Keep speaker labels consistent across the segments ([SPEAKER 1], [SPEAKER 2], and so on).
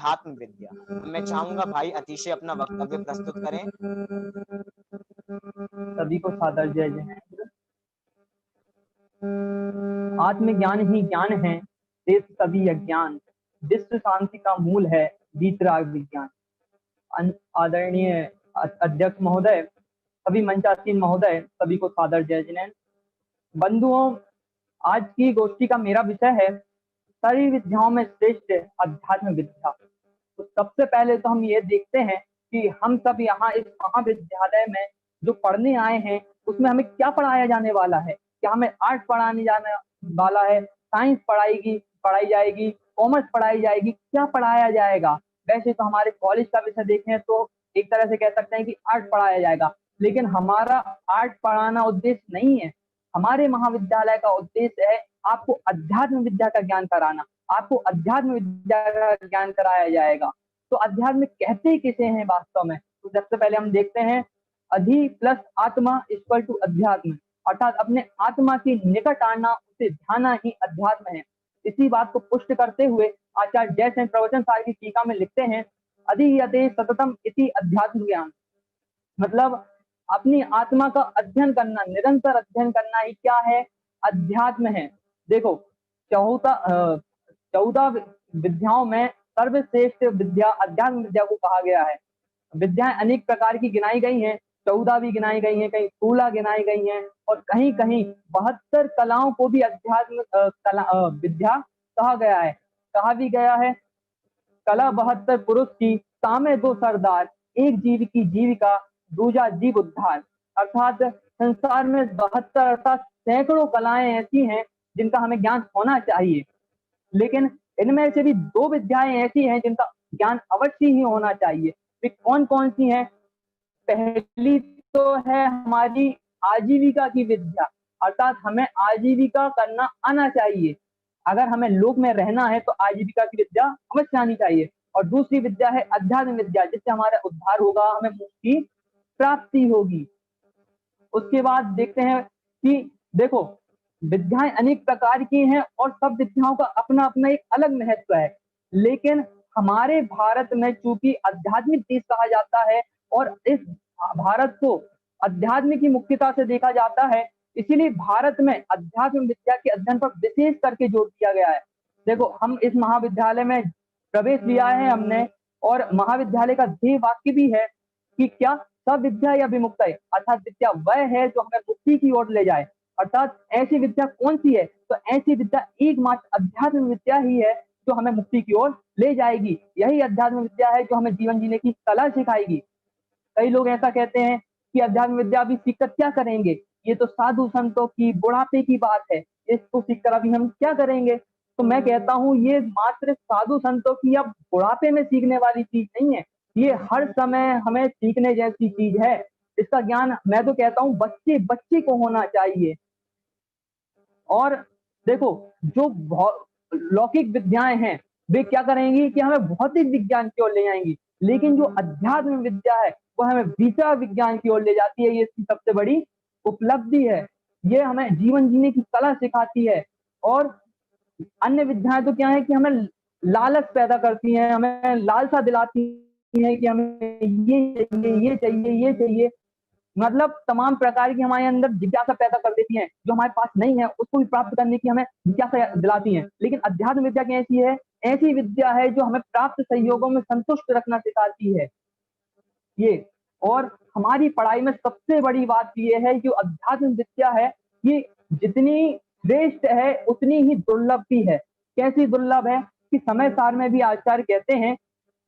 [SPEAKER 1] अध्यात्म विद्या। मैं चाहूंगा भाई अतिशय अपना वक्तव्य प्रस्तुत करें।
[SPEAKER 2] सभी को सादर जय जय। आत्मज्ञान ही ज्ञान है, देश सभी अज्ञान, विश्व शांति का मूल है वीतराग विज्ञान। आदरणीय अध्यक्ष महोदय, सभी मंचासीन महोदय, सभी को सादर जय जय। बंधुओं, आज की गोष्ठी का मेरा विषय है सारी विद्याओं में श्रेष्ठ अध्यात्म विद्या। तो सबसे पहले तो हम ये देखते हैं कि हम सब यहाँ इस महाविद्यालय में जो पढ़ने आए हैं उसमें हमें क्या पढ़ाया जाने वाला है। क्या हमें आर्ट पढ़ाने जाने वाला है, साइंस पढ़ाई जाएगी, कॉमर्स पढ़ाई जाएगी, क्या पढ़ाया जाएगा? वैसे तो हमारे कॉलेज का विषय देखें तो एक तरह से कह सकते हैं कि आर्ट पढ़ाया जाएगा, लेकिन हमारा आर्ट पढ़ाना उद्देश्य नहीं है। हमारे महाविद्यालय का उद्देश्य है आपको अध्यात्म विद्या का ज्ञान कराना, आपको अध्यात्म विद्या का ज्ञान कराया जाएगा। तो अध्यात्म कहते किसे हैं वास्तव में? तो सबसे पहले हम देखते हैं अधि प्लस आत्मा इक्वल टू अध्यात्म, अर्थात अपने आत्मा के निकट आना, उसे ध्याना ही अध्यात्म है। इसी बात को पुष्ट करते हुए आचार्य जयसेन प्रवचन सार की टीका में लिखते हैं अधियते सततम इति अध्यात्म ज्ञान, मतलब अपनी आत्मा का अध्ययन करना, निरंतर अध्ययन करना ही क्या है? अध्यात्म है। देखो 14 विद्याओं में सर्वश्रेष्ठ विद्या अध्यात्म विद्या को कहा गया है। विद्याएं अनेक प्रकार की गिनाई गई हैं, 14 भी गिनाई गई हैं, कहीं 16 गिनाई गई हैं, और कहीं कहीं 72 कलाओं को भी अध्यात्म विद्या कहा गया है। कहा भी गया है कला 72 पुरुष की, सामे 2 सरदार, एक जीव की जीविका, दूजा जीव उद्धार। अर्थात संसार में 72 अर्थात सैकड़ों कलाएं ऐसी हैं जिनका हमें ज्ञान होना चाहिए, लेकिन इनमें से भी 2 विद्याएं ऐसी हैं जिनका ज्ञान अवश्य ही होना चाहिए। वे कौन कौन सी हैं? पहली तो है हमारी आजीविका की विद्या, अर्थात हमें आजीविका करना आना चाहिए। अगर हमें लोक में रहना है तो आजीविका की विद्या अवश्य आनी चाहिए। और दूसरी विद्या है अध्यात्म विद्या, जिससे हमारा उद्धार होगा, हमें मुक्ति प्राप्ति होगी। उसके बाद देखते हैं कि देखो विद्याएं अनेक प्रकार की हैं और सब विद्याओं का अपना अपना एक अलग महत्व है, लेकिन हमारे भारत में चूंकि आध्यात्मिक देश कहा जाता है और इस भारत को अध्यात्म की मुख्यता से देखा जाता है, इसीलिए भारत में अध्यात्म विद्या के अध्ययन पर विशेष करके जोर दिया गया है। देखो हम इस महाविद्यालय में प्रवेश लिया है हमने, और महाविद्यालय का ध्येय वाक्य भी है कि क्या सब विद्या या विमुक्ता है, अर्थात विद्या वह है जो हमें मुक्ति की ओर ले जाए। अर्थात ऐसी विद्या कौन सी है? तो ऐसी विद्या एकमात्र अध्यात्म विद्या ही है जो हमें मुक्ति की ओर ले जाएगी। यही अध्यात्म विद्या है जो हमें जीवन जीने की कला सिखाएगी। कई लोग ऐसा कहते हैं कि अध्यात्म विद्या अभी सीखकर क्या करेंगे, ये तो साधु संतों की बुढ़ापे की बात है, इसको सीखकर अभी हम क्या करेंगे? तो मैं कहता हूँ ये मात्र साधु संतों की या बुढ़ापे में सीखने वाली चीज नहीं है, ये हर समय हमें सीखने जैसी चीज है। इसका ज्ञान मैं तो कहता हूँ बच्चे बच्चे को होना चाहिए। और देखो जो लौकिक विद्याएं हैं वे क्या करेंगी कि हमें भौतिक विज्ञान की ओर ले जाएंगी, लेकिन जो अध्यात्म विद्या है वो हमें विचार विज्ञान की ओर ले जाती है। ये इसकी सबसे बड़ी उपलब्धि है, ये हमें जीवन जीने की कला सिखाती है। और अन्य विद्याएं तो क्या है कि हमें लालच पैदा करती हैं, हमें लालसा दिलाती हैं कि हमें ये चाहिए ये चाहिए ये चाहिए, मतलब तमाम प्रकार की हमारे अंदर जिज्ञासा पैदा कर देती हैं, जो हमारे पास नहीं है उसको भी प्राप्त करने की हमें जिज्ञासा दिलाती हैं। लेकिन अध्यात्म विद्या कैसी है? ऐसी विद्या है जो हमें प्राप्त सहयोगों में संतुष्ट रखना सिखाती है ये। और हमारी पढ़ाई में सबसे बड़ी बात ये है जो अध्यात्म विद्या है, ये जितनी श्रेष्ठ है उतनी ही दुर्लभ भी है। कैसी दुर्लभ है कि समय सार में भी आचार्य कहते हैं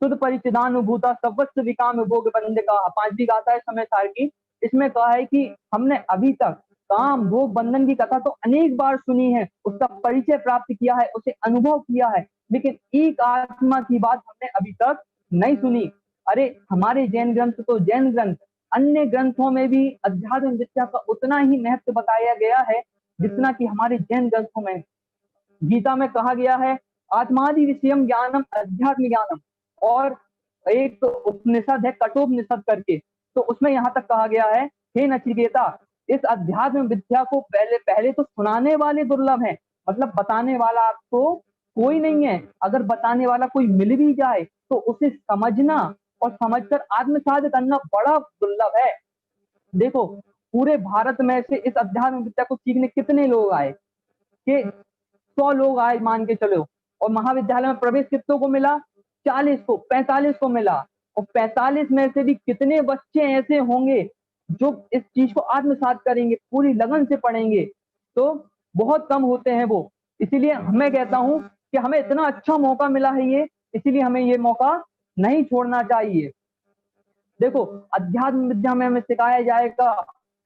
[SPEAKER 2] शुद्ध परिचिदानुभूता सर्वस्व विकाम भोग बंधिका, 5वीं गाथा है समय सार की। इसमें कहा है कि हमने अभी तक काम भोग बंधन की कथा तो अनेक बार सुनी है, उसका परिचय प्राप्त किया है, उसे अनुभव किया है, लेकिन एक आत्मा की बात हमने अभी तक नहीं सुनी। अरे हमारे जैन ग्रंथ तो जैन ग्रंथ, अन्य ग्रंथों में भी अध्यात्म विद्या का उतना ही महत्व बताया गया है जितना कि हमारे जैन ग्रंथों में। गीता में कहा गया है आत्मादि विषयम ज्ञानम अध्यात्म ज्ञानम, और एक उपनिषद है कठोपनिषद करके, तो उसमें यहाँ तक कहा गया है हे नचिकेता, इस अध्यात्म विद्या को पहले पहले तो सुनाने वाले दुर्लभ हैं, मतलब बताने वाला आपको कोई नहीं है। अगर बताने वाला कोई मिल भी जाए तो उसे समझना और समझकर आत्मसात करना बड़ा दुर्लभ है। देखो, पूरे भारत में से इस अध्यात्म विद्या को सीखने कितने लोग आए, कि 100 लोग आए मान के चलो, और महाविद्यालय में प्रवेश कितनों को मिला? 40 को, 45 को मिला। और 45 में से भी कितने बच्चे ऐसे होंगे जो इस चीज को आत्मसात करेंगे, पूरी लगन से पढ़ेंगे? तो बहुत कम होते हैं वो। इसीलिए मैं कहता हूं कि हमें इतना अच्छा मौका मिला है ये, इसीलिए हमें ये मौका नहीं छोड़ना चाहिए। देखो, अध्यात्म विद्या में हमें सिखाया जाएगा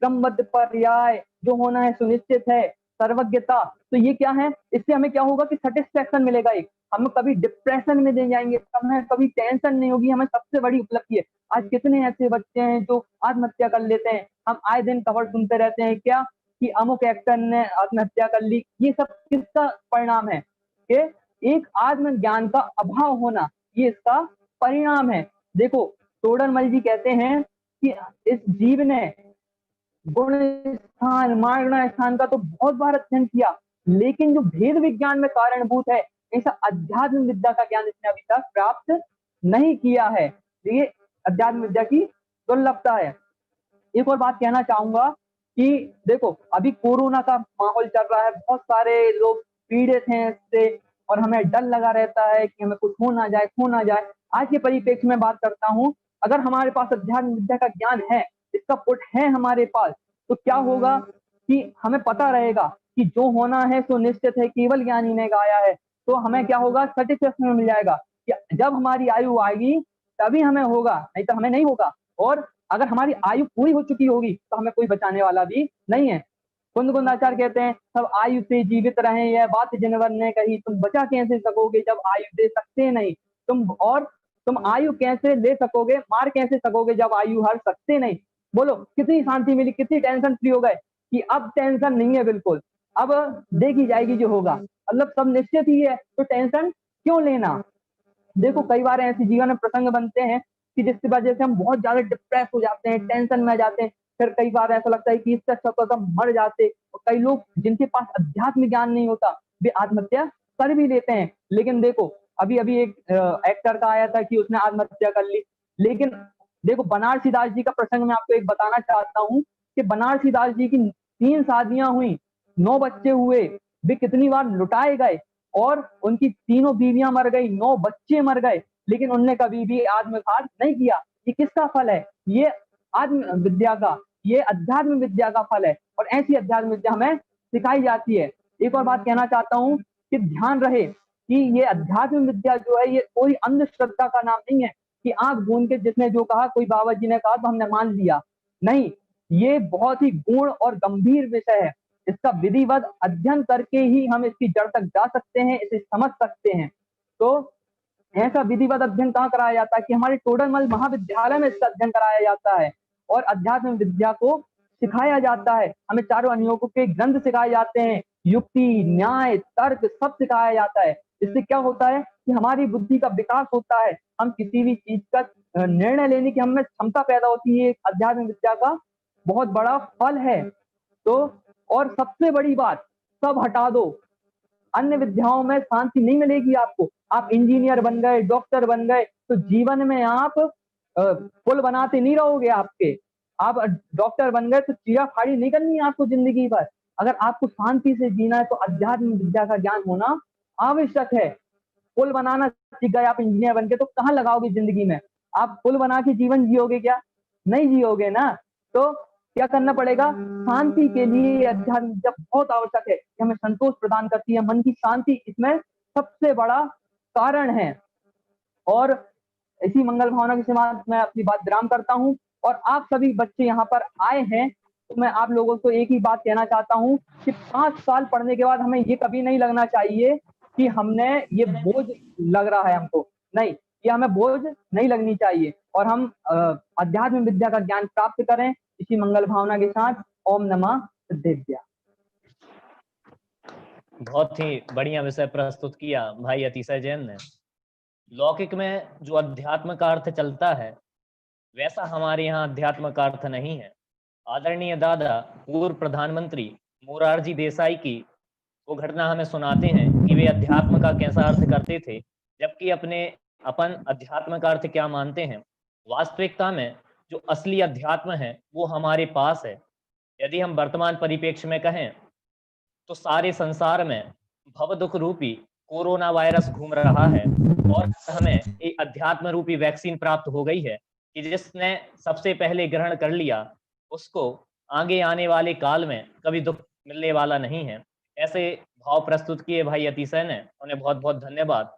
[SPEAKER 2] क्रमबद्ध पर्याय, जो होना है सुनिश्चित है, सर्वज्ञता। तो ये क्या है? इससे हमें क्या होगा कि सेटिस्फेक्शन मिलेगा, एक हम कभी डिप्रेशन में नहीं जाएंगे, हमें कभी टेंशन नहीं होगी। हमें सबसे बड़ी उपलब्धि है, आज कितने ऐसे बच्चे हैं जो आत्महत्या कर लेते हैं। हम आए दिन खबर सुनते रहते हैं क्या, कि अमुक एक्टर ने आत्महत्या कर ली। ये सब किसका परिणाम है? कि एक आत्मज्ञान का अभाव होना, ये इसका परिणाम है। देखो, तोडरमल जी कहते हैं कि इस जीव ने गुण स्थान मार्गण स्थान का तो बहुत बार अध्ययन किया, लेकिन जो भेद विज्ञान में कारणभूत है, ऐसा अध्यात्म विद्या का ज्ञान इसने अभी तक प्राप्त नहीं किया है। ये अध्यात्म विद्या की दुर्लभता है। एक और बात कहना चाहूंगा कि देखो, अभी कोरोना का माहौल चल रहा है, बहुत सारे लोग पीड़ित हैं इससे, और हमें डर लगा रहता है कि हमें कुछ हो ना जाए, खो ना जाए। आज के परिप्रेक्ष्य में बात करता हूँ, अगर हमारे पास अध्यात्म विद्या का ज्ञान है, इसका पुट है हमारे पास, तो क्या होगा कि हमें पता रहेगा कि जो होना है सो निश्चित है, केवल ज्ञानी ने गाया है। तो हमें क्या होगा? सर्टिफिकेशन मिल जाएगा कि जब हमारी आयु आएगी तभी हमें होगा, नहीं तो हमें नहीं होगा। और अगर हमारी आयु पूरी हो चुकी होगी तो हमें कोई बचाने वाला भी नहीं है। कुंद कुंदाचार्य कहते हैं, सब आयु से जीवित रहे, यह बात जिनवर ने कही, तुम बचा कैसे सकोगे जब आयु दे सकते नहीं। तुम आयु कैसे ले सकोगे, मार कैसे सकोगे जब आयु हर सकते नहीं। बोलो, कितनी शांति मिली, कितनी टेंशन फ्री हो गए कि अब टेंशन नहीं है बिल्कुल, अब देखी जाएगी जो होगा, मतलब सब निश्चित ही है, तो टेंशन क्यों लेना। देखो, कई बार ऐसे जीवन में प्रसंग बनते हैं कि जिसकी वजह से हम बहुत ज्यादा डिप्रेस हो जाते हैं, टेंशन में आ जाते हैं। फिर कई बार ऐसा लगता है कि इससे अच्छा तो हम मर जाते। और कई लोग जिनके पास अध्यात्म ज्ञान नहीं होता, वे आत्महत्या कर भी लेते हैं। लेकिन देखो, अभी अभी एक एक्टर का आया था कि उसने आत्महत्या कर ली। लेकिन देखो, बनारसी दास जी का प्रसंग मैं आपको एक बताना चाहता हूँ कि बनारसी दास जी की 3 शादियां हुई, 9 बच्चे हुए, वे कितनी बार लुटाए गए, और उनकी तीनों बीवियां मर गई, 9 बच्चे मर गए, लेकिन उनने कभी भी आत्मघात नहीं किया। ये किसका फल है? ये आत्म विद्या का, ये अध्यात्म विद्या का फल है। और ऐसी अध्यात्म विद्या हमें सिखाई जाती है। एक और बात कहना चाहता हूँ कि ध्यान रहे कि ये अध्यात्म विद्या जो है, ये कोई अंधश्रद्धा का नाम नहीं है कि आंख मूंद के जिसने जो कहा, कोई बाबा जी ने कहा तो हमने मान लिया। नहीं, ये बहुत ही गूढ़ और गंभीर विषय है। इसका विधिवत अध्ययन करके ही हम इसकी जड़ तक जा सकते हैं, इसे समझ सकते हैं। तो ऐसा विधिवत अध्ययन कहाँ कराया जाता है? कि हमारे टोडरमल महाविद्यालय में इसका अध्ययन कराया जाता है, और अध्यात्म विद्या को सिखाया जाता है। हमें चारों अनुयोगों के ग्रंथ सिखाए जाते हैं, युक्ति, न्याय, तर्क सब सिखाया जाता है। इससे क्या होता है कि हमारी बुद्धि का विकास होता है, हम किसी भी चीज का निर्णय लेने की हमें क्षमता पैदा होती है। अध्यात्म विद्या का बहुत बड़ा फल है। तो और सबसे बड़ी बात, सब हटा दो, अन्य विद्याओं में शांति नहीं मिलेगी आपको। आप इंजीनियर बन गए, डॉक्टर बन गए, तो जीवन में आप पुल बनाते नहीं रहोगे। आपके आप डॉक्टर बन गए तो चीरा फाड़ी नहीं करनी है आपको जिंदगी भर। अगर आपको शांति से जीना है तो अध्यात्म विद्या का ज्ञान होना आवश्यक है। पुल बनाना सीख गए आप इंजीनियर बन के, तो कहाँ लगाओगे जिंदगी में? आप पुल बना के जीवन जियोगे क्या? नहीं जियोगे ना। तो क्या करना पड़ेगा? शांति के लिए अध्यात्म विद्या बहुत आवश्यक है, कि हमें संतोष प्रदान करती है, मन की शांति इसमें सबसे बड़ा कारण है। और इसी मंगल भावना के साथ मैं अपनी बात विराम करता हूँ। और आप सभी बच्चे यहाँ पर आए हैं, तो मैं आप लोगों को एक ही बात कहना चाहता हूँ कि 5 साल पढ़ने के बाद हमें ये कभी नहीं लगना चाहिए कि हमने ये बोझ लग रहा है हमको। नहीं, ये हमें बोझ नहीं लगनी चाहिए, और हम अध्यात्म विद्या का ज्ञान प्राप्त करें इसी मंगल भावना के साथ। ओम नमः सिद्धेभ्य।
[SPEAKER 3] बहुत ही बढ़िया विषय प्रस्तुत किया भाई अतिशय जैन ने। लौकिक में जो अध्यात्म का अर्थ चलता है, वैसा हमारे यहाँ अध्यात्म का अर्थ नहीं है। आदरणीय दादा पूर्व प्रधानमंत्री मोरारजी देसाई की वो घटना हमें सुनाते हैं कि वे अध्यात्म का कैसा अर्थ करते थे, जबकि अपन अध्यात्म का अर्थ क्या मानते हैं। वास्तविकता में जो असली अध्यात्म है वो हमारे पास है। यदि हम वर्तमान परिप्रेक्ष्य में कहें तो सारे संसार में भव दुख रूपी कोरोना वायरस घूम रहा है और हमें एक अध्यात्म रूपी वैक्सीन प्राप्त हो गई है कि जिसने सबसे पहले ग्रहण कर लिया उसको आगे आने वाले काल में कभी दुख मिलने वाला नहीं है। ऐसे भाव प्रस्तुत किए भाई अतिशय ने, उन्हें बहुत बहुत धन्यवाद।